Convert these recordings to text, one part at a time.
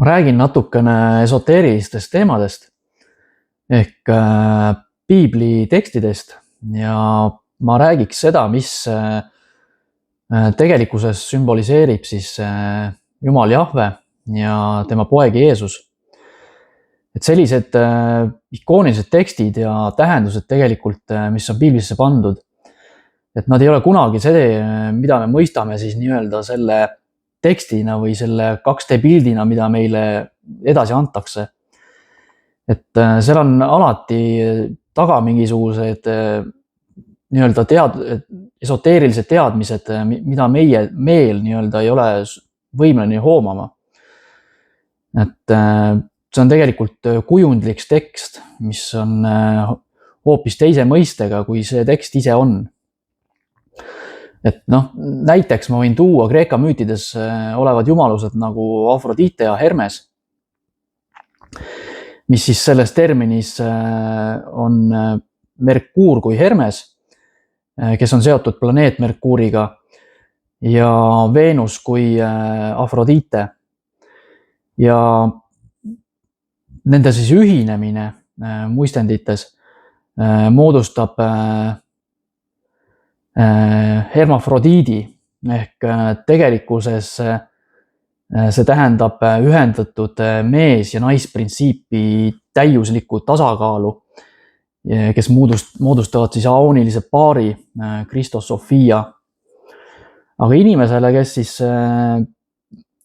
Ma räägin natukene esoteerilistest teemadest ehk piibli tekstidest ja ma räägiks seda, mis tegelikkuses sümboliseerib siis Jumal Jahve ja tema poeg Jeesus. Et sellised ikoonilised tekstid ja tähendused tegelikult, mis on piiblisse pandud, et nad ei ole kunagi see, mida me mõistame siis nii-öelda selle tekstina või selle 2D pildina, mida meile edasi antakse. Et seal on alati taga mingisugused nii-öelda esoteerilised teadmised, mida meel nii-öelda ei ole võimeline hoomama. Et see on tegelikult kujundlik tekst, mis on hoopis teise mõistega, kui see tekst ise on. Et näiteks ma võin tuua Kreeka müütides olevad jumalused nagu Afrodite ja Hermes, mis siis selles terminis on Merkuur kui Hermes, kes on seotud planeet Merkuuriga, ja Veenus kui Afrodite. Ja nende siis ühinemine muistendites moodustab hermafrodiidi ehk tegelikkuses see tähendab ühendatud mees- ja naisprintsiipi täiuslikku tasakaalu, kes moodustavad siis aoonilise paari Christosofia. Aga inimesele, kes siis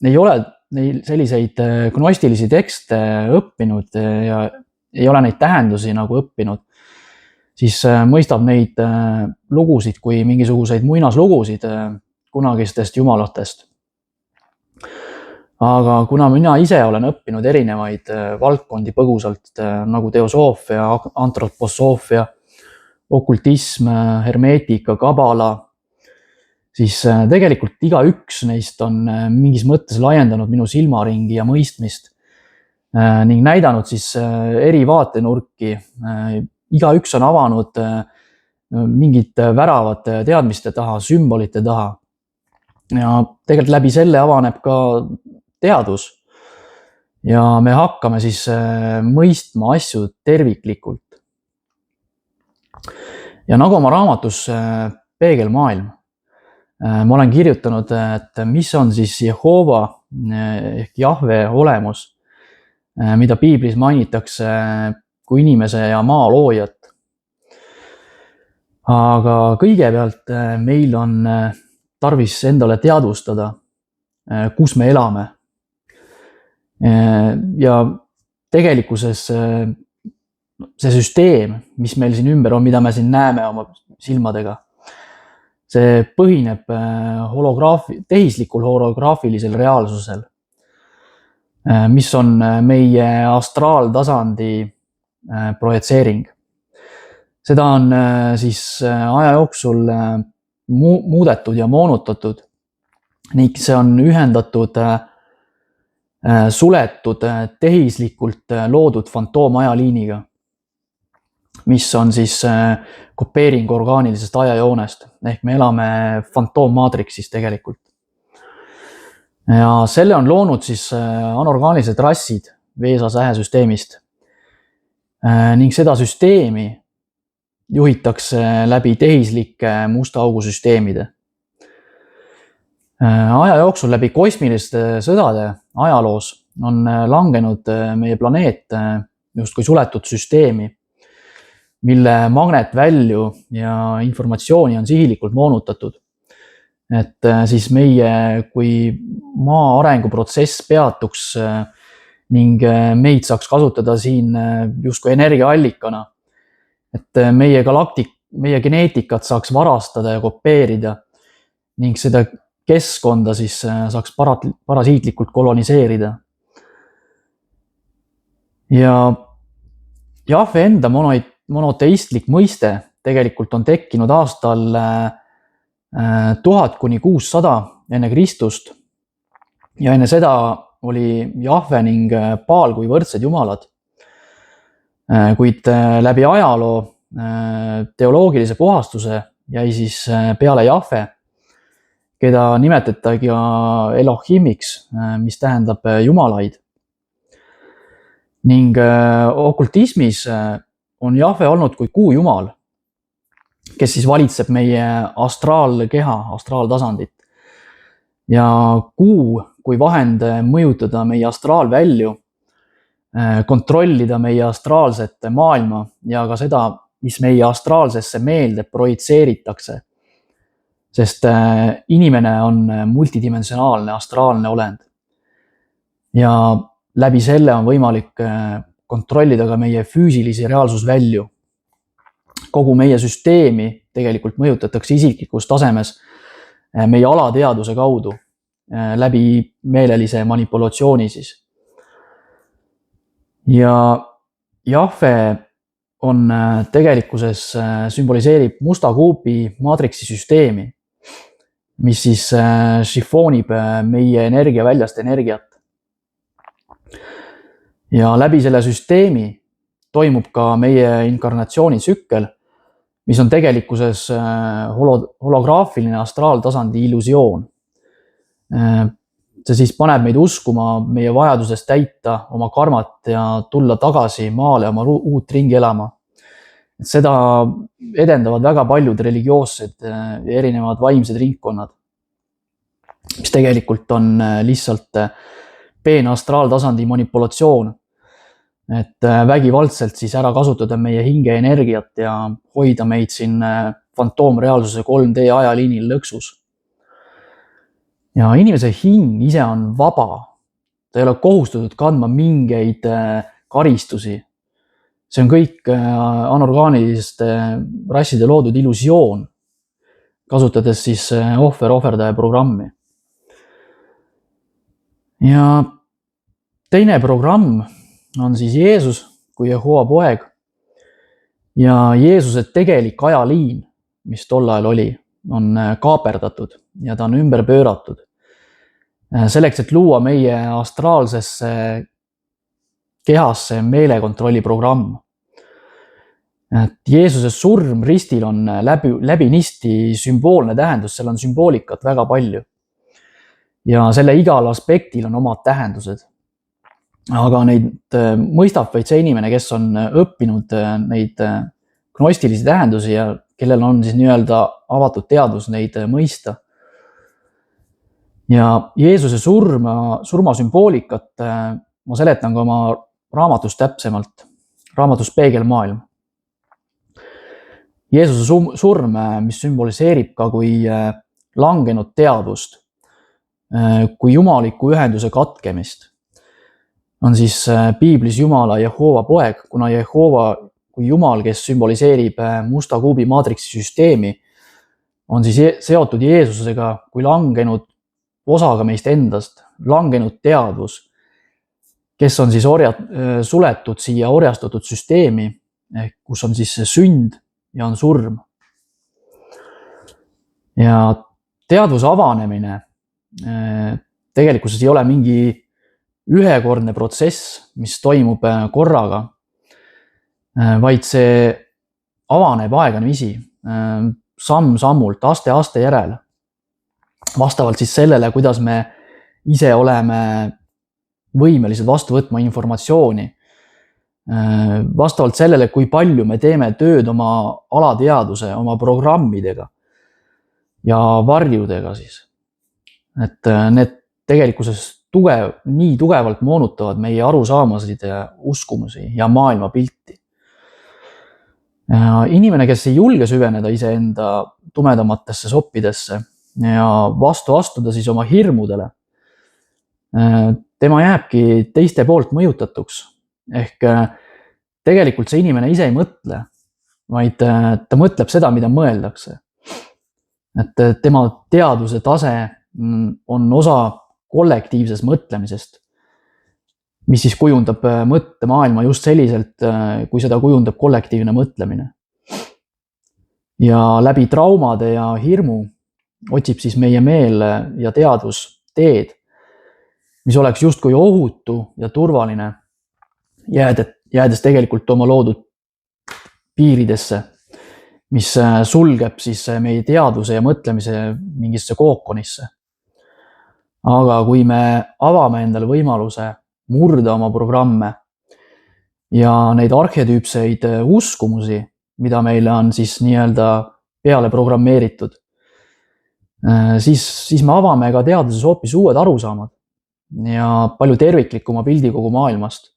ei ole neil selliseid gnostilisi tekste õppinud ja ei ole neid tähendusi nagu õppinud, siis mõistab neid lugusid kui mingisuguseid muinaslugusid kunagistest jumalatest. Aga kuna mina ise olen õppinud erinevaid valdkondi põgusalt nagu teosoofia, antroposoofia, okultism, hermeetika, kabala, siis tegelikult igaüks neist on mingis mõttes laiendanud minu silmaringi ja mõistmist ning näidanud siis eri vaatenurki. Igaüks on avanud mingid väravad teadmiste taha, sümbolite taha. Ja tegelikult läbi selle avaneb ka teadus. Ja me hakkame siis mõistma asju terviklikult. Ja nagu oma raamatus Peegelmaailm, ma olen kirjutanud, et mis on siis Jehova ehk Jahve olemus, mida piiblis mainitakse kui inimese ja maa loojat. Aga kõigepealt meil on tarvis endale teadvustada, kus me elame. Ja tegelikkuses see süsteem, mis meil siin ümber on, mida me siin näeme oma silmadega, see põhineb tehislikul holograafilisel reaalsusel, mis on meie astraaltasandi projitseering. Seda on siis aja jooksul muudetud ja moonutatud ning see on ühendatud suletud tehislikult loodud fantoomaajaliiniga, mis on siis kopeering orgaanilisest ajajoonest, ehk me elame fantoommaatriksis tegelikult. Ja selle on loonud siis anorgaanilised rassid veesa-sähesüsteemist ning seda süsteemi juhitakse läbi tehislike musta augu süsteemide. Aja jooksul läbi kosmiliste sõdade ajaloos on langenud meie planeet justkui suletud süsteemi, mille magnetvälju ja informatsiooni on sihilikult moonutatud. Et siis meie, kui maa arenguprotsess peatuks ning meid saaks kasutada siin justkui energiaallikana, et meie geneetikat saaks varastada ja kopeerida ning seda keskkonda siis saaks parasiitlikult koloniseerida. Ja Jahve enda monoteistlik mõiste tegelikult on tekkinud aastal 1000–600 enne Kristust ja enne seda oli Jahve ning Baal kui võrdsed jumalad. Kuid läbi ajaloo teoloogilise puhastuse jäi siis peale Jahve, keda nimetatagi Elohimiks, mis tähendab jumalaid. ning okultismis on Jahve olnud kui kuujumal, kes siis valitseb meie astraalkeha, astraaltasandit. Ja kuu kui vahend mõjutada meie astraalvälju, kontrollida meie astraalset maailma ja ka seda, mis meie astraalsesse meelde projitseeritakse. Sest inimene on multidimensionaalne astraalne olend. Ja läbi selle on võimalik kontrollida ka meie füüsilisi reaalsusvälju. Kogu meie süsteemi tegelikult mõjutatakse isiklikus tasemes meie alateaduse kaudu läbi meelelise manipulatsiooni siis. Ja Jahve on tegelikkuses sümboliseerib musta kuubi maatriksi süsteemi, mis siis šifoonib meie energiaväljast energiat. Ja läbi selle süsteemi toimub ka meie inkarnatsioonitsükkel, mis on tegelikkuses holograafiline astraaltasandi illusioon. See siis paneb meid uskuma meie vajadusest täita oma karmat ja tulla tagasi maale oma uut ringi elama. Seda edendavad väga paljud religioossed ja erinevad vaimsed ringkonnad, mis tegelikult on lihtsalt peene astraaltasandi manipulatsioon, et vägivaldselt siis ära kasutada meie hinge energiat ja hoida meid siin fantoomreaalsuse 3D ajaliinil lõksus. Ja inimese hing ise on vaba. Ta ei ole kohustatud kandma mingeid karistusi. See on kõik anorgaaniliste rasside loodud illusioon, kasutades siis ohverdaja programmi. Ja teine programm on siis Jeesus kui Jehova poeg ja Jeesuse tegelik ajaliin, mis tol ajal oli, on kaaperdatud ja ta on ümber pööratud. Selleks, et luua meie astraalsesse kehasse meelekontrolli programm. Et Jeesuse surm ristil on läbinisti sümboolne tähendus, seal on sümboolikat väga palju. Ja selle igal aspektil on omad tähendused. Aga neid mõistab vaid see inimene, kes on õppinud neid gnostilisi tähendusi ja kellel on siis nii-öelda avatud teadvus neid mõista. Ja Jeesuse surma sümboolikat ma seletan ka oma raamatus täpsemalt, raamatus Peegelmaailm. Jeesuse surm, mis sümboliseerib ka kui langenud teadvust, kui jumaliku ühenduse katkemist, on siis piiblis Jumala Jehova poeg, kuna Jehova kui Jumal, kes sümboliseerib musta kuubi maatriksi süsteemi, on siis seotud Jeesusega kui langenud osaga meist endast, langenud teadvus, kes on siis suletud siia orjastatud süsteemi, kus on siis sünd ja on surm. Ja teadvuse avanemine tegelikkuses ei ole mingi ühekordne protsess, mis toimub korraga, vaid see avaneb aegamisi, samm-sammult, aste järel. Vastavalt siis sellele, kuidas me ise oleme võimelised vastu võtma informatsiooni. Vastavalt sellele, kui palju me teeme tööd oma alateaduse, oma programmidega ja varjudega siis. Et need tegelikkuses nii tugevalt moonutavad meie arusaamasid ja uskumusi ja maailmapilti. Inimene, kes ei julge süveneda iseenda tumedamatesse soppidesse ja vastu astuda siis oma hirmudele, tema jääbki teiste poolt mõjutatuks. Ehk tegelikult see inimene ise ei mõtle, vaid ta mõtleb seda, mida mõeldakse. Et tema teadvuse tase on osa kollektiivsest mõtlemisest, mis siis kujundab mõttemaailma just selliselt, kui seda kujundab kollektiivne mõtlemine. Ja läbi traumade ja hirmu otsib siis meie meel ja teadvus teed, mis oleks justkui ohutu ja turvaline, jäädes tegelikult oma loodud piiridesse, mis sulgeb siis meie teadvuse ja mõtlemise mingisse kookonisse. Aga kui me avame endale võimaluse murda oma programme ja neid arhetüüpseid uskumusi, mida meile on siis nii-öelda peale programmeeritud, siis me avame ka teaduses hoopis uued arusaamad ja palju terviklikuma pildi kogu maailmast,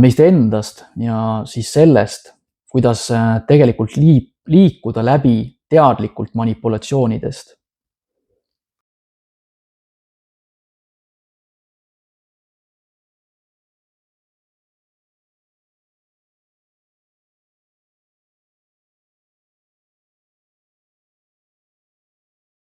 meist endast ja siis sellest, kuidas tegelikult liikuda läbi teadlikult manipulatsioonidest.